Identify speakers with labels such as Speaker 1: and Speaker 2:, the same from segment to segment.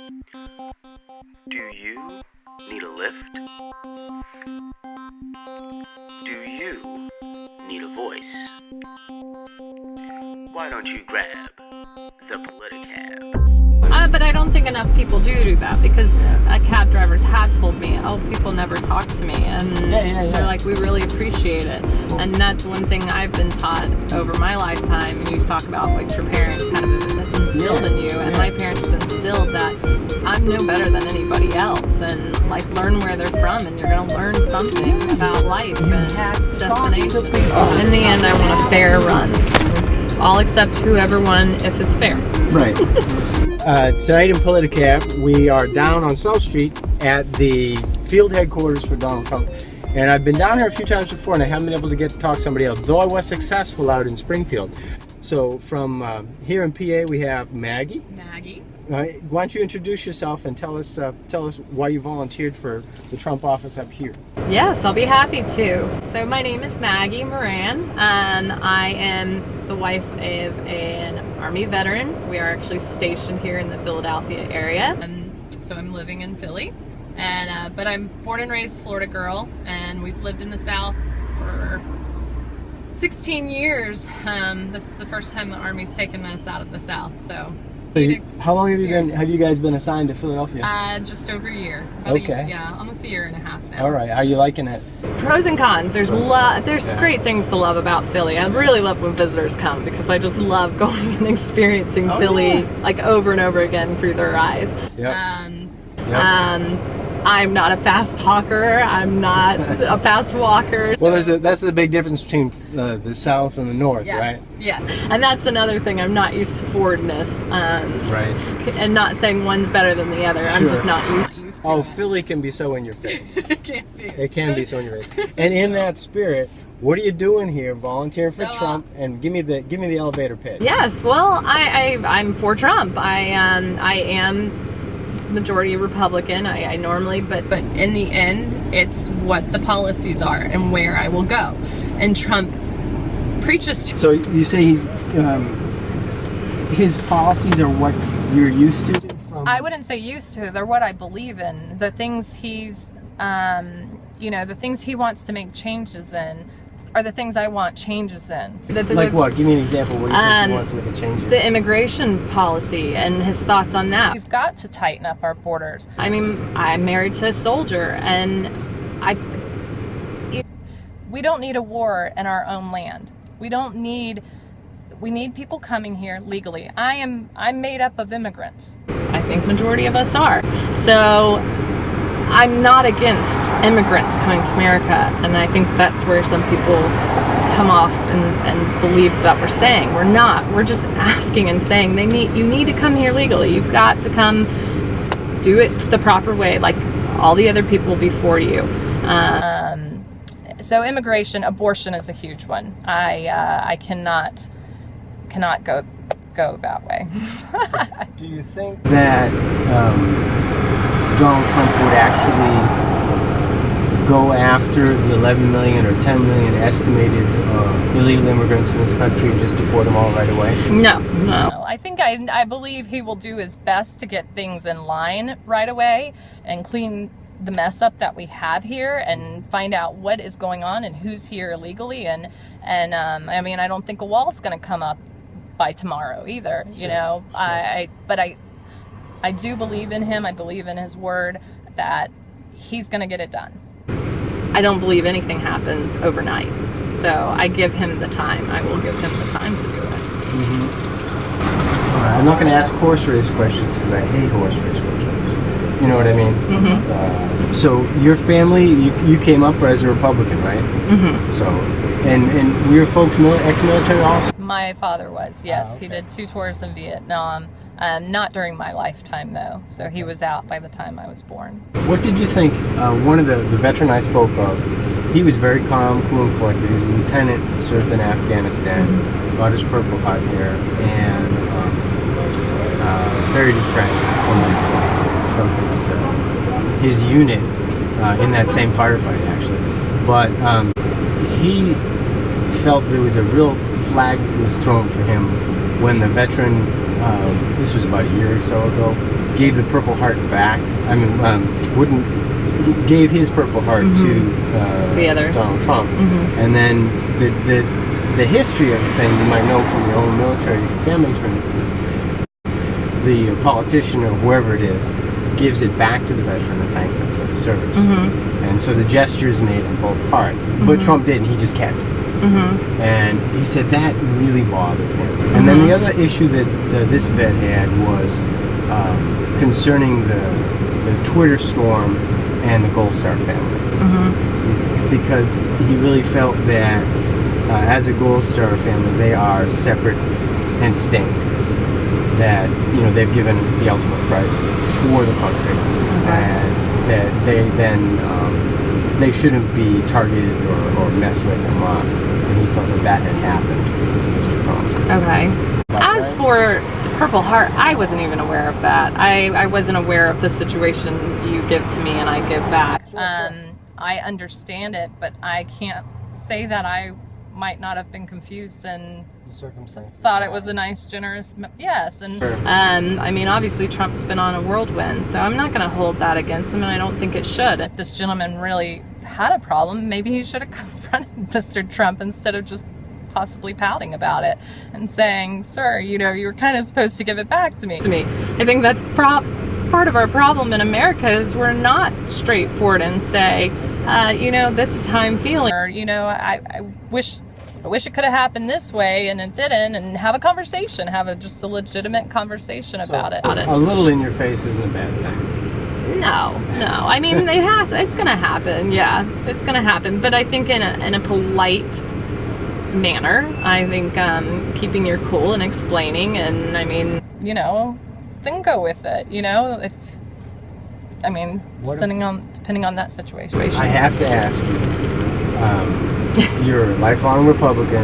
Speaker 1: Do you need a lift? Do you need a voice? Why don't you grab the Politicab?
Speaker 2: But I don't think enough people do that, because cab drivers have told me, oh, people never talk to me, and they're like, we really appreciate it. And that's one thing I've been taught over my lifetime. And you talk about what your parents have instilled in you, and my parents have instilled that I'm no better than anybody else, and like, learn where they're from, and you're gonna learn something about life and destination. In the end, I want a fair run. I'll accept whoever won if it's fair.
Speaker 3: Right. Tonight in Politicab, we are down on South Street at the field headquarters for Donald Trump. And I've been down here a few times before, and I haven't been able to get to talk to somebody else, though I was successful out in Springfield. So from here in PA, we have Maggie.
Speaker 2: Maggie.
Speaker 3: Why don't you introduce yourself and tell us why you volunteered for the Trump office up here?
Speaker 2: Yes, I'll be happy to. So my name is Maggie Moran, and I am the wife of an Army veteran. We are actually stationed here in the Philadelphia area, and so I'm living in Philly. And but I'm born and raised Florida girl, and we've lived in the South for 16 years. This is the first time the Army's taken us out of the South, so.
Speaker 3: How long have you guys been assigned to Philadelphia?
Speaker 2: Just over a year.
Speaker 3: Okay.
Speaker 2: Almost a year and a half now.
Speaker 3: All right. How are you liking it?
Speaker 2: Pros and cons. There's great things to love about Philly. I really love when visitors come, because I just love going and experiencing Philly like over and over again through their eyes. I'm not a fast talker. I'm not a fast walker.
Speaker 3: Well, that's the big difference between the South and the North, right?
Speaker 2: Yes, and that's another thing. I'm not used to forwardness.
Speaker 3: Right.
Speaker 2: And not saying one's better than the other. I'm just not used to it.
Speaker 3: Philly can be so in your face.
Speaker 2: It can be.
Speaker 3: It can be so in your face. And in that spirit, what are you doing here? Volunteer for Trump, and give me the elevator pitch.
Speaker 2: Yes. Well, I'm for Trump. I am majority Republican. I normally, but in the end, it's what the policies are and where I will go. And Trump preaches to.
Speaker 3: So you say his policies are what you're used to?
Speaker 2: I wouldn't say used to. They're what I believe in. The things he's, the things he wants to make changes in are the things I want changes in.
Speaker 3: Like what? Give me an example where you think he wants to make a change in.
Speaker 2: The immigration policy and his thoughts on that. We've got to tighten up our borders. I mean, I'm married to a soldier, and we don't need a war in our own land. We need people coming here legally. I'm made up of immigrants. I think majority of us are. So I'm not against immigrants coming to America, and I think that's where some people come off and believe that we're saying. We're not. We're just asking and saying you need to come here legally. You've got to come do it the proper way, like all the other people before you. So immigration, abortion is a huge one. I cannot go that way.
Speaker 3: Do you think that Donald Trump would actually go after the 11 million or 10 million estimated illegal immigrants in this country and just deport them all right away?
Speaker 2: No. I believe he will do his best to get things in line right away and clean the mess up that we have here and find out what is going on and who's here illegally. And I mean, I don't think a wall's going to come up by tomorrow either. Sure, you know, sure. But I do believe in him. I believe in his word that he's going to get it done. I don't believe anything happens overnight. So I give him the time. I will give him the time to do it.
Speaker 3: Mm-hmm. I'm not going to ask horse race questions because I hate horse race questions. You know what I mean? Mm-hmm. So your family, you came up as a Republican, right? Mm-hmm. So, and were your folks ex-military also?
Speaker 2: My father was, yes. Okay. He did 2 tours in Vietnam. Not during my lifetime, though. So he was out by the time I was born.
Speaker 3: What did you think? One of the veteran I spoke of, he was very calm, cool, and collected. He was a lieutenant, served in Afghanistan, got his Purple Heart there, and buried his friend from his unit in that same firefight, actually. But he felt there was a real flag was thrown for him when the veteran, this was about a year or so ago, gave the Purple Heart back. I mean, gave his Purple Heart to
Speaker 2: the other
Speaker 3: Donald Trump, and then the history of the thing you might know from your own military family experiences. The politician or whoever it is gives it back to the veteran and thanks them for the service. And so the gesture is made on both parts. But Trump didn't, he just kept it. And he said that really bothered him. And then the other issue that this vet had was concerning the Twitter storm and the Gold Star family. Because he really felt that as a Gold Star family, they are separate and distinct. That, you know, they've given the ultimate price for the country, and that they shouldn't be targeted or messed with and mocked. And he felt that had happened to Mr. Trump.
Speaker 2: Okay. As for the Purple Heart, I wasn't even aware of that. I wasn't aware of the situation you give to me and I give back. I understand it, but I can't say that I might not have been confused and
Speaker 3: Circumstances.
Speaker 2: Thought it was a nice, generous, yes. And I mean, obviously Trump's been on a whirlwind, so I'm not going to hold that against him, and I don't think it should. If this gentleman really had a problem, maybe he should have confronted Mr. Trump instead of just possibly pouting about it and saying, sir, you know, you were kind of supposed to give it back to me. I think that's part of our problem in America is we're not straightforward and say, you know, this is how I'm feeling, or, you know, I wish it could have happened this way and it didn't, and have a conversation, just a legitimate conversation about it.
Speaker 3: A little in your face isn't a bad thing.
Speaker 2: No. I mean, it's gonna happen. Yeah, it's gonna happen. But I think in a polite manner. I think keeping your cool and explaining, and I mean, you know, then go with it. You know, depending on that situation.
Speaker 3: I have to ask you. You're a lifelong Republican.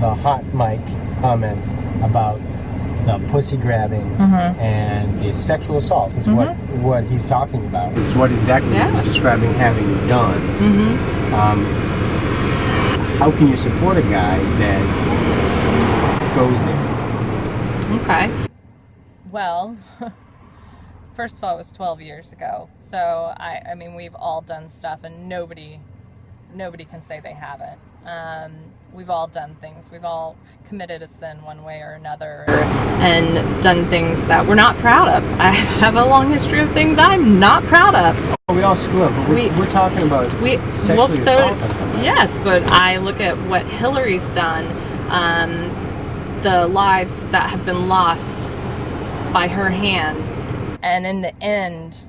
Speaker 3: The hot mic comments about the pussy grabbing and the sexual assault is what he's talking about. It's what exactly he's describing having done. How can you support a guy that goes there?
Speaker 2: Okay. Well, first of all, it was 12 years ago. So, I mean, we've all done stuff, and nobody can say they haven't. We've all done things. We've all committed a sin one way or another, and done things that we're not proud of. I have a long history of things I'm not proud of.
Speaker 3: We all screw up, but we're talking about sexually assault on somebody.
Speaker 2: Yes, but I look at what Hillary's done, the lives that have been lost by her hand, and in the end,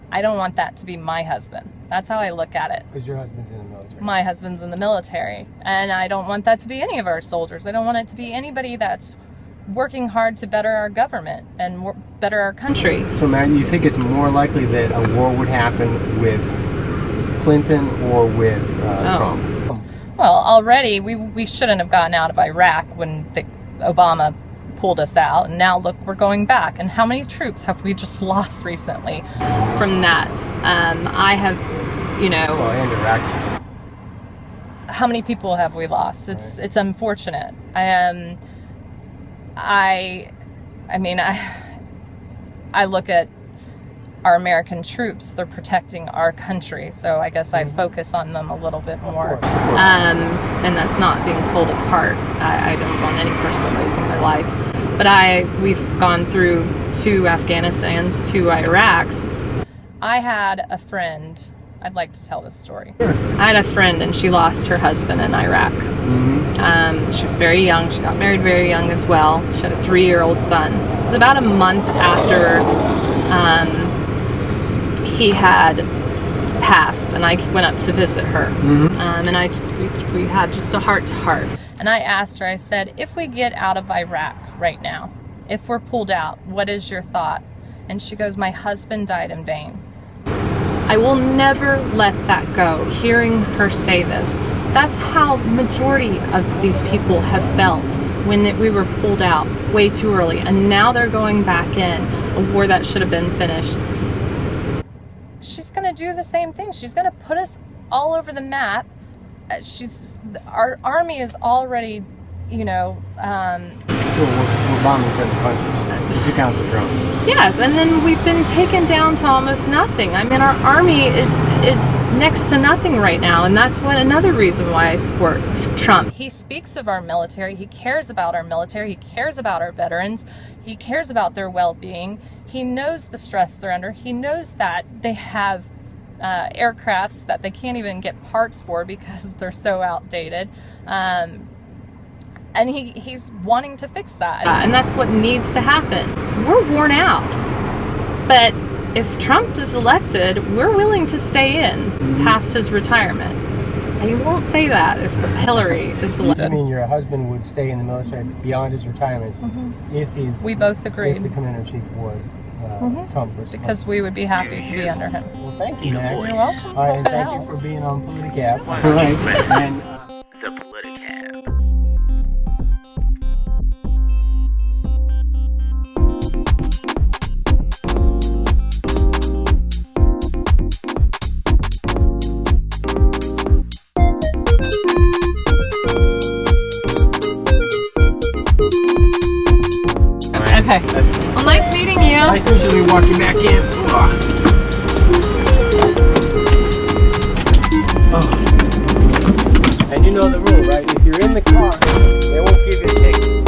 Speaker 2: I don't want that to be my husband. That's how I look at it.
Speaker 3: Because your husband's in the military.
Speaker 2: My husband's in the military, and I don't want that to be any of our soldiers. I don't want it to be anybody that's working hard to better our government and better our country.
Speaker 3: So, Maggie, you think it's more likely that a war would happen with Clinton or with Trump?
Speaker 2: Well, already we shouldn't have gotten out of Iraq when Obama pulled us out, and now look, we're going back. And how many troops have we just lost recently from that? I have, you know...
Speaker 3: Well, and Iraqis.
Speaker 2: How many people have we lost? It's unfortunate. I mean, I look at our American troops. They're protecting our country, so I guess I focus on them a little bit more. And that's not being cold of heart. I don't want any person losing their life. But we've gone through 2 Afghanistans, 2 Iraqs. I had a friend. I'd like to tell this story.
Speaker 3: Sure.
Speaker 2: I had a friend, and she lost her husband in Iraq. She was very young. She got married very young as well. She had a 3-year-old son. It was about a month after he had passed, and I went up to visit her. And we had just a heart-to-heart. And I asked her, I said, if we get out of Iraq right now, if we're pulled out, what is your thought? And she goes, my husband died in vain. I will never let that go, hearing her say this. That's how majority of these people have felt when we were pulled out way too early. And now they're going back in a war that should have been finished. She's going to do the same thing. She's going to put us all over the map. Our army is already, you know...
Speaker 3: We're bombing 7 countries. took out the drone.
Speaker 2: Yes, and then we've been taken down to almost nothing. I mean, our army is next to nothing right now, and that's another reason why I support Trump. He speaks of our military. He cares about our military. He cares about our veterans. He cares about their well-being. He knows the stress they're under. He knows that they have aircrafts that they can't even get parts for because they're so outdated. And he's wanting to fix that. And that's what needs to happen. We're worn out. But if Trump is elected, we're willing to stay in past his retirement. And he won't say that if Hillary is elected.
Speaker 3: I mean, your husband would stay in the military beyond his retirement if he...
Speaker 2: We both agreed.
Speaker 3: If the commander-in-chief was Trump versus...
Speaker 2: Because we would be happy to be under him.
Speaker 3: Well, thank you, Maggie.
Speaker 2: You're welcome.
Speaker 3: All right, and thank you for being on Politicab. All right. And,
Speaker 1: The Politicab.
Speaker 2: Okay. Well, nice meeting you.
Speaker 3: nice to meet you. We walking back in. Oh. And you know the rule, right? If you're in the car, they won't give you a ticket.